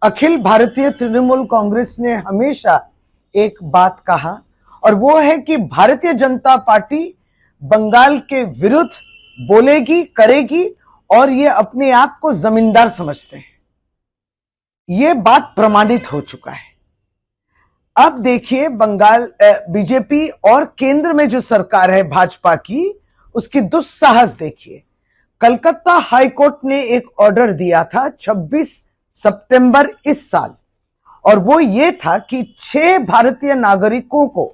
अखिल भारतीय तृणमूल कांग्रेस ने हमेशा एक बात कहा और वो है कि भारतीय जनता पार्टी बंगाल के विरुद्ध बोलेगी, करेगी और ये अपने आप को जमींदार समझते हैं। ये बात प्रमाणित हो चुका है। अब देखिए बंगाल बीजेपी और केंद्र में जो सरकार है भाजपा की, उसकी दुस्साहस देखिए। कलकत्ता हाईकोर्ट ने एक ऑर्डर दिया था 26 सितंबर इस साल, और वो ये था कि 6 भारतीय नागरिकों को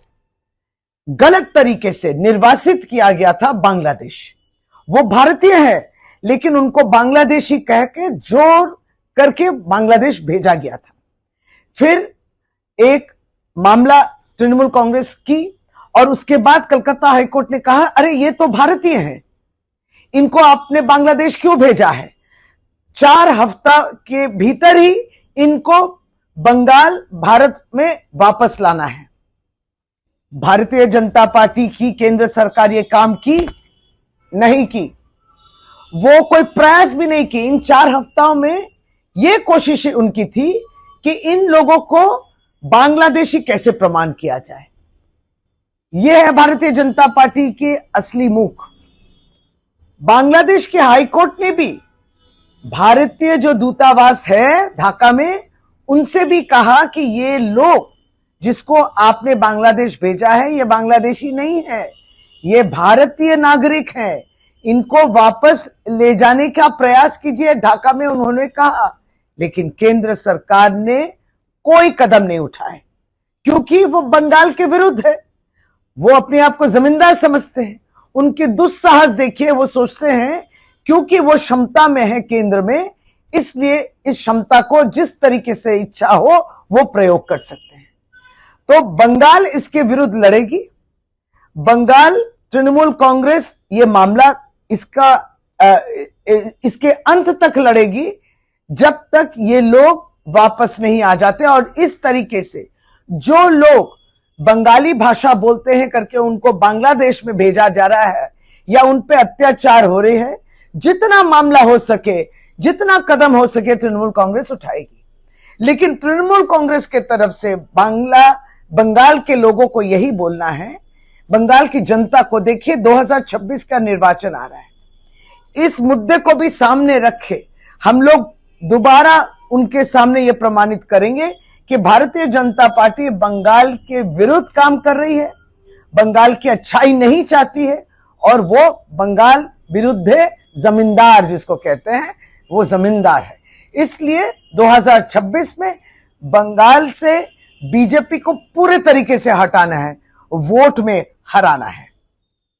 गलत तरीके से निर्वासित किया गया था बांग्लादेश। वो भारतीय है लेकिन उनको बांग्लादेशी कह के जोर करके बांग्लादेश भेजा गया था। फिर एक मामला तृणमूल कांग्रेस की और उसके बाद कलकत्ता हाईकोर्ट ने कहा अरे ये तो भारतीय हैं, इनको आपने बांग्लादेश क्यों भेजा है? 4 हफ्ता के भीतर ही इनको बंगाल भारत में वापस लाना है। भारतीय जनता पार्टी की केंद्र सरकार ये काम की नहीं की, वो कोई प्रयास भी नहीं की। इन 4 हफ्तों में ये कोशिश उनकी थी कि इन लोगों को बांग्लादेशी कैसे प्रमाण किया जाए। यह है भारतीय जनता पार्टी के असली मुख। बांग्लादेश के हाईकोर्ट ने भी भारतीय जो दूतावास है ढाका में, उनसे भी कहा कि ये लोग जिसको आपने बांग्लादेश भेजा है ये बांग्लादेशी नहीं है, ये भारतीय नागरिक हैं, इनको वापस ले जाने का प्रयास कीजिए, ढाका में उन्होंने कहा। लेकिन केंद्र सरकार ने कोई कदम नहीं उठाए क्योंकि वो बंगाल के विरुद्ध है। वो अपने आप को जमींदार समझते हैं। उनकी दुस्साहस देखिए, वो सोचते हैं क्योंकि वो क्षमता में है केंद्र में, इसलिए इस क्षमता को जिस तरीके से इच्छा हो वो प्रयोग कर सकते हैं। तो बंगाल इसके विरुद्ध लड़ेगी। बंगाल तृणमूल कांग्रेस ये मामला इसके अंत तक लड़ेगी जब तक ये लोग वापस नहीं आ जाते। और इस तरीके से जो लोग बंगाली भाषा बोलते हैं करके उनको बांग्लादेश में भेजा जा रहा है या उन पे अत्याचार हो रहे हैं, जितना मामला हो सके, जितना कदम हो सके तृणमूल कांग्रेस उठाएगी। लेकिन तृणमूल कांग्रेस के तरफ से बंगाल के लोगों को यही बोलना है, बंगाल की जनता को देखिए 2026 का निर्वाचन आ रहा है, इस मुद्दे को भी सामने रखे हम लोग दोबारा उनके सामने यह प्रमाणित करेंगे कि भारतीय जनता पार्टी बंगाल के विरुद्ध काम कर रही है, बंगाल की अच्छाई नहीं चाहती है और वो बंगाल विरुद्ध है, जमींदार जिसको कहते हैं वो जमींदार है। इसलिए 2026 में बंगाल से बीजेपी को पूरे तरीके से हटाना है, वोट में हराना है।